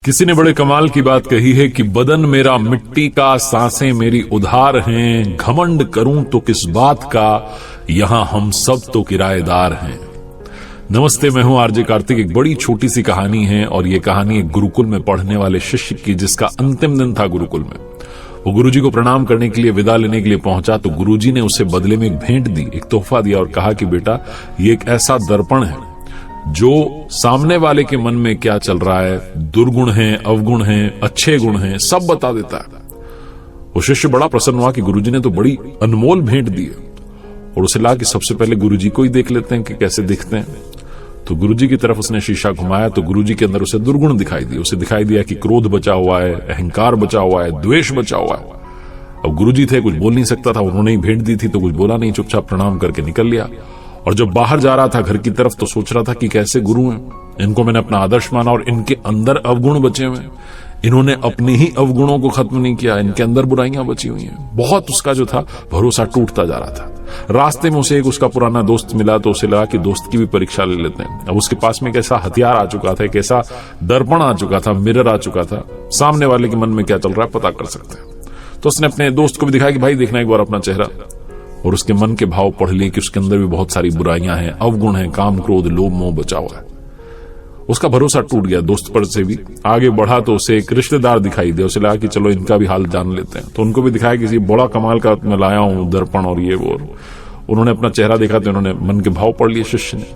किसी ने बड़े कमाल की बात कही है कि बदन मेरा मिट्टी का, सांसें मेरी उधार हैं, घमंड करूं तो किस बात का, यहां हम सब तो किराएदार हैं। नमस्ते, मैं हूं आरजे कार्तिक। एक बड़ी छोटी सी कहानी है और ये कहानी एक गुरुकुल में पढ़ने वाले शिष्य की, जिसका अंतिम दिन था गुरुकुल में। वो गुरुजी को प्रणाम करने के लिए, विदा लेने के लिए पहुंचा तो गुरुजी ने उसे बदले में एक भेंट दी, एक तोहफा दिया और कहा कि बेटा, ये एक ऐसा दर्पण है जो सामने वाले के मन में क्या चल रहा है, दुर्गुण है, अवगुण है, अच्छे गुण हैं, सब बता देता है। वो शिष्य बड़ा प्रसन्न हुआ कि गुरुजी ने तो बड़ी अनमोल भेंट दी है और उसे लगा कि सबसे पहले गुरुजी को ही देख लेते हैं कि कैसे दिखते हैं। तो गुरुजी की तरफ उसने शीशा घुमाया तो गुरुजी के अंदर उसे दुर्गुण दिखाई दिए। उसे दिखाई दिया कि क्रोध बचा हुआ है, अहंकार बचा हुआ है, द्वेष बचा हुआ है। अब गुरुजी थे, कुछ बोल नहीं सकता था, उन्होंने ही भेंट दी थी तो कुछ बोला नहीं, चुपचाप प्रणाम करके निकल लिया। और जब बाहर जा रहा था घर की तरफ तो सोच रहा था कि कैसे गुरु हैं, इनको मैंने अपना आदर्श माना और इनके अंदर अवगुण बचे हुए हैं, इन्होंने अपने ही अवगुणों को खत्म नहीं किया, इनके अंदर बुराइयां बची हुई हैं। बहुत उसका जो था भरोसा टूटता जा रहा था। रास्ते में उसे एक उसका पुराना दोस्त मिला तो उसे लगा कि दोस्त की भी परीक्षा ले लेते हैं। अब उसके पास में एक ऐसा हथियार आ चुका था, एक ऐसा दर्पण आ चुका था, मिरर आ चुका था, सामने वाले के मन में क्या चल रहा है पता कर सकते हैं। तो उसने अपने दोस्त को भी दिखाया कि भाई देखना एक बार अपना चेहरा, और उसके मन के भाव पढ़ लिए कि उसके अंदर भी बहुत सारी बुराइयां हैं, अवगुण हैं, काम, क्रोध, लोभ, मोह बचा हुआ है। उसका भरोसा टूट गया। दोस्त पर से भी आगे बढ़ा तो उसे एक रिश्तेदार दिखाई दिया। उसे लगा कि चलो इनका भी हाल जान लेते हैं। तो उनको भी दिखाया किसी बड़ा कमाल का मैं लाया हूं दर्पण और ये वो। उन्होंने अपना चेहरा देखा तो उन्होंने मन के भाव पढ़ लिए शिष्य ने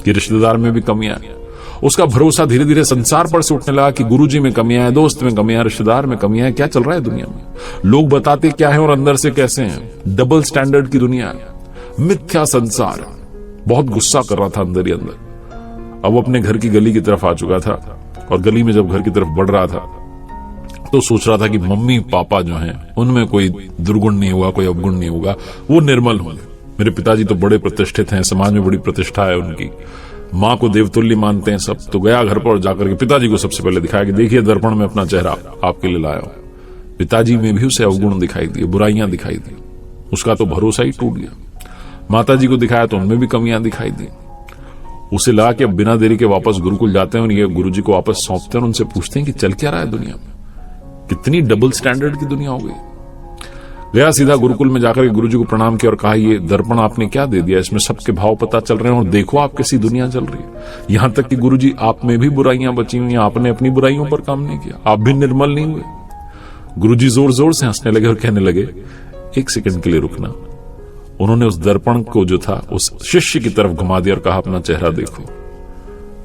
कि रिश्तेदार में भी कमियां है। उसका भरोसा धीरे धीरे संसार पर से उठने लगा कि गुरुजी में कमियां है, दोस्त में कमियां, रिश्तेदार में कमियां है। क्या चल रहा है दुनिया में, लोग बताते क्या है और अंदर से कैसे हैं। डबल स्टैंडर्ड की दुनिया है, मिथ्या संसार है। बहुत गुस्सा कर रहा था अंदर ही अंदर। अब वो अपने घर की गली की तरफ आ चुका था और गली में जब घर की तरफ बढ़ रहा था तो सोच रहा था कि मम्मी पापा जो हैं उनमें कोई दुर्गुण नहीं होगा, कोई अवगुण नहीं होगा, वो निर्मल होंगे। मेरे पिताजी तो बड़े प्रतिष्ठित हैं, समाज में बड़ी प्रतिष्ठा है उनकी, माँ को देवतुल्य मानते हैं सब। तो गया घर पर जाकर के पिताजी को सबसे पहले दिखाया कि देखिए दर्पण में अपना चेहरा आपके लिए लाया हूं। पिताजी में भी उसे अवगुण दिखाई दिए, बुराइयां दिखाई दी। उसका तो भरोसा ही टूट गया। माताजी को दिखाया तो उनमें भी कमियां दिखाई दी। उसे लगा कि अब बिना देरी के वापस गुरुकुल जाते हैं और ये गुरुजी को वापस सौंपते हैं और उनसे पूछते हैं कि चल क्या रहा है दुनिया में, कितनी डबल स्टैंडर्ड की दुनिया हो गई। गया सीधा गुरुकुल में जाकर गुरुजी को प्रणाम किया और कहा ये दर्पण आपने क्या दे दिया, इसमें सबके भाव पता चल रहे हैं और देखो आप कैसी दुनिया चल रही है। यहां तक कि गुरुजी आप में भी बुराइयां बची हुई हैं, आपने अपनी बुराइयों पर काम नहीं किया, आप भी निर्मल नहीं हुए। गुरुजी जोर जोर से हंसने लगे और कहने लगे एक सेकंड के लिए रुकना। उन्होंने उस दर्पण को जो था उस शिष्य की तरफ घुमा दिया और कहा अपना चेहरा देखो।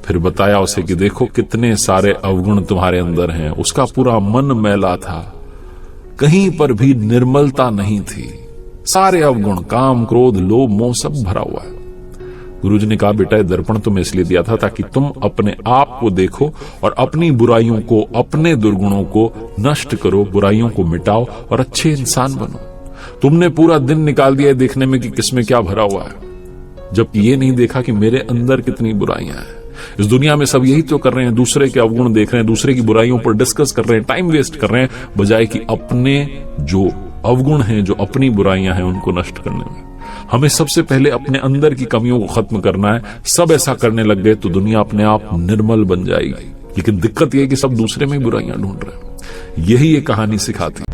फिर बताया उसे कि देखो कितने सारे अवगुण तुम्हारे अंदर हैं। उसका पूरा मन मैला था, कहीं पर भी निर्मलता नहीं थी, सारे अवगुण, काम, क्रोध, लोभ, मोह सब भरा हुआ है। गुरुजी ने कहा बेटा ये दर्पण तुम्हें इसलिए दिया था ताकि तुम अपने आप को देखो और अपनी बुराइयों को, अपने दुर्गुणों को नष्ट करो, बुराइयों को मिटाओ और अच्छे इंसान बनो। तुमने पूरा दिन निकाल दिया देखने में कि किसमें क्या भरा हुआ है, जबकि ये नहीं देखा कि मेरे अंदर कितनी बुराइयां हैं। इस दुनिया में सब यही तो कर रहे हैं, दूसरे के अवगुण देख रहे हैं, दूसरे की बुराइयों पर डिस्कस कर रहे हैं, टाइम वेस्ट कर रहे हैं, बजाय कि अपने जो अवगुण हैं, जो अपनी बुराइयां हैं, उनको नष्ट करने में। हमें सबसे पहले अपने अंदर की कमियों को खत्म करना है। सब ऐसा करने लग गए तो दुनिया अपने आप निर्मल बन जाएगी। लेकिन दिक्कत यह है कि सब दूसरे में बुराइयां ढूंढ रहे हैं। यही ये कहानी सिखाती।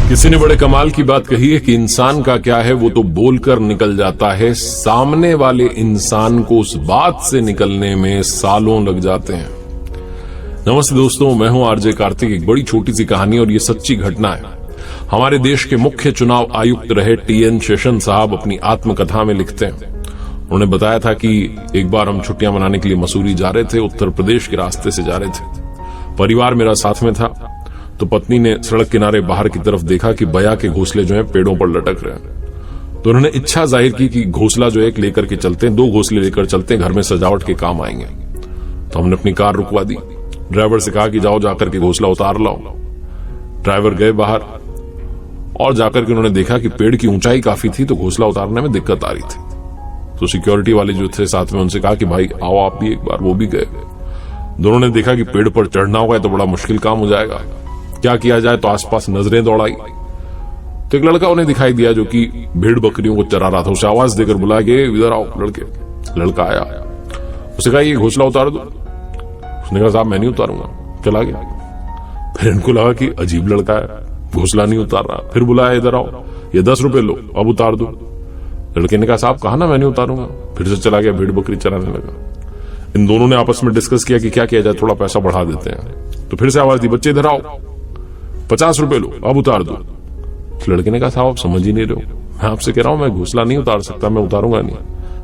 किसी ने बड़े कमाल की बात कही है कि इंसान का क्या है, वो तो बोलकर निकल जाता है, सामने वाले इंसान को उस बात से निकलने में सालों लग जाते हैं। नमस्ते दोस्तों, मैं हूं आरजे कार्तिक। एक बड़ी छोटी सी कहानी और ये सच्ची घटना है। हमारे देश के मुख्य चुनाव आयुक्त रहे TN शेषन साहब अपनी आत्मकथा में लिखते हैं। उन्होंने बताया था कि एक बार हम छुट्टियां मनाने के लिए मसूरी जा रहे थे, उत्तर प्रदेश के रास्ते से जा रहे थे। परिवार मेरा साथ में था। तो पत्नी ने सड़क किनारे बाहर की तरफ देखा कि बया के घोंसले जो हैं पेड़ों पर लटक रहे हैं। तो उन्होंने इच्छा जाहिर की कि घोंसला जो एक लेकर के चलते हैं, 2 घोंसले लेकर चलते हैं, घर में सजावट के काम आएंगे। तो हमने अपनी कार रुकवा दी, ड्राइवर से कहा कि जाओ जाकर के घोंसला उतार लाओ। ड्राइवर गए बाहर और जाकर के उन्होंने देखा कि पेड़ की ऊंचाई काफी थी तो घोंसला उतारने में दिक्कत आ रही थी। तो सिक्योरिटी वाले जो थे साथ में उनसे कहा कि भाई आओ आप भी एक बार। वो भी गए। दोनों ने देखा कि पेड़ पर चढ़ना होगा तो बड़ा मुश्किल काम हो जाएगा, क्या किया जाए। तो आसपास नजरें दौड़ाई तो एक लड़का उन्हें दिखाई दिया जो कि भेड़ बकरियों को चरा रहा था। उसे आवाज देकर बुलाया कि इधर आओ लड़के। लड़का आया, उसे कहा ये घोंसला उतार दो। उसने कहा साहब मैं नहीं उतारूंगा, चला गया। फिर इनको लगा कि अजीब लड़का है, घोंसला नहीं उतार रहा। फिर बुलाया, इधर आओ, ये 10 रुपए लो, अब उतार दो। लड़के ने कहा साहब कहा ना मैं नहीं उतारूंगा। फिर से चला गया, भेड़ बकरी चराने लगा। इन दोनों ने आपस में डिस्कस किया कि क्या किया जाए, थोड़ा पैसा बढ़ा देते हैं। तो फिर से आवाज दी, बच्चे इधर आओ, 50 रुपए लो, अब उतार दो। लड़के ने कहा साहब आप समझ ही नहीं रहे हो, मैं आपसे कह रहा हूं मैं घोंसला नहीं उतार सकता, मैं उतारूंगा नहीं।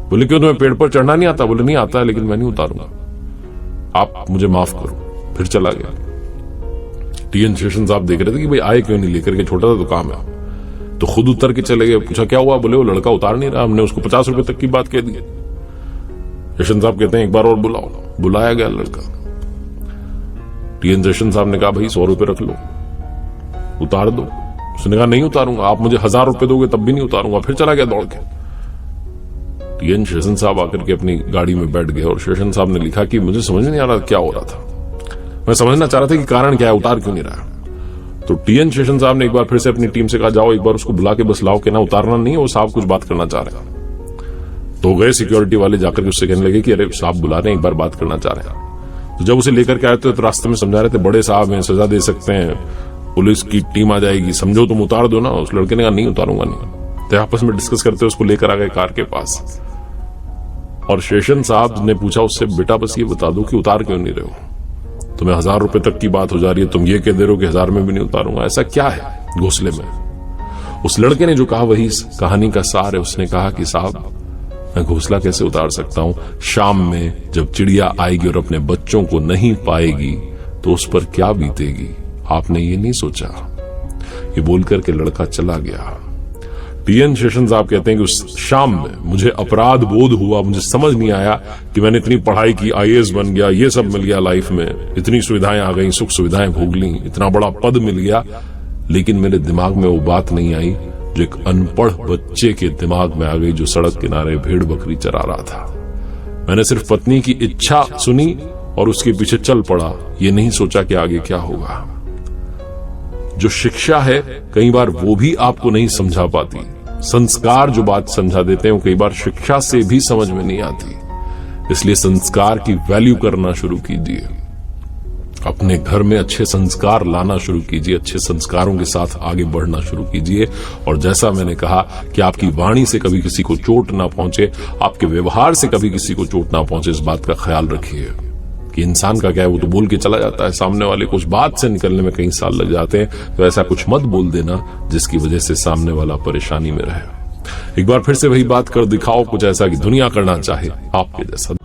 बोले क्यों, तुम्हें पेड़ पर चढ़ना नहीं आता? बोले नहीं आता है, लेकिन मैं नहीं उतारूंगा, आप मुझे माफ करो। फिर चला गया। टीएन शेषन साहब देख रहे थे कि भाई आए क्यों नहीं लेकर के, छोटा सा तो काम है। तो खुद उतर के चले गए। पूछा क्या हुआ? बोले वो लड़का उतार नहीं रहा, हमने उसको 50 रुपए तक की बात कह दी। शेषन साहब कहते हैं एक बार और बुलाओ। बुलाया गया लड़का। टीएन शेषन साहब ने कहा भाई 100 रुपए रख लो, उतार दो। उसने कहा नहीं उतारूंगा, आप मुझे 1000 रुपए दोगे तब भी नहीं उतारूंगा। फिर चला गया दौड़ के। टीएन शेषन साहब आकर के अपनी गाड़ी में बैठ गए और शेषन साहब ने लिखा कि मुझे समझ नहीं आ रहा क्या हो रहा था, मैं समझना चाह रहा था कि कारण क्या है, उतार क्यों नहीं रहा। तो टीएन शेषन साहब ने एक बार फिर से अपनी टीम से कहा जाओ एक बार उसको बुला के बस लाओ कि ना उतारना नहीं है, वो साहब कुछ बात करना चाह रहे हैं। तो गए सिक्योरिटी वाले, जाकर के उससे कहने लगे कि अरे साहब बुला रहे हैं, एक बार बात करना चाह रहे हैं। तो जब उसे लेकर के आए थे तो रास्ते में समझा रहे थे बड़े साहब हैं, सजा दे सकते हैं, पुलिस की टीम आ जाएगी, समझो तुम उतार दो ना। उस लड़के ने कहा नहीं उतारूंगा नहीं। तो आपस में डिस्कस करते उसको लेकर आ गए कार के पास। और शेषन साहब ने पूछा उससे बेटा बस ये बता दो कि उतार क्यों नहीं रहे हो, तुम्हें 1000 रुपए तक की बात हो जा रही है, तुम ये कह दे रहे हो कि 1000 में भी नहीं उतारूंगा, ऐसा क्या है घोंसले में? उस लड़के ने जो कहा वही इस कहानी का सार है। उसने कहा कि साहब मैं घोंसला कैसे उतार सकता हूं, शाम में जब चिड़िया आएगी और अपने बच्चों को नहीं पाएगी तो उस पर क्या बीतेगी, आपने ये नहीं सोचा। ये बोलकर के लड़का चला गया। टीएन शेषन साहब कहते हैं कि उस शाम में मुझे अपराध बोध हुआ, मुझे समझ नहीं आया कि मैंने इतनी पढ़ाई की, आईएएस बन गया, ये सब मिल गया लाइफ में, इतनी सुविधाएं आ गई, सुख सुविधाएं भोग ली, इतना बड़ा पद मिल गया, लेकिन मेरे दिमाग में वो बात नहीं आई जो एक अनपढ़ बच्चे के दिमाग में आ गई जो सड़क किनारे भेड़ बकरी चरा रहा था। मैंने सिर्फ पत्नी की इच्छा सुनी और उसके पीछे चल पड़ा, ये नहीं सोचा कि आगे क्या होगा। जो शिक्षा है कई बार वो भी आपको नहीं समझा पाती, संस्कार जो बात समझा देते हैं वो कई बार शिक्षा से भी समझ में नहीं आती। इसलिए संस्कार की वैल्यू करना शुरू कीजिए, अपने घर में अच्छे संस्कार लाना शुरू कीजिए, अच्छे संस्कारों के साथ आगे बढ़ना शुरू कीजिए। और जैसा मैंने कहा कि आपकी वाणी से कभी किसी को चोट ना पहुंचे, आपके व्यवहार से कभी किसी को चोट ना पहुंचे, इस बात का ख्याल रखिए कि इंसान का क्या है, वो तो बोल के चला जाता है, सामने वाले को उस बात से निकलने में कई साल लग जाते हैं। तो ऐसा कुछ मत बोल देना जिसकी वजह से सामने वाला परेशानी में रहे। एक बार फिर से वही बात कर दिखाओ कुछ ऐसा कि दुनिया करना चाहे आपके जैसा।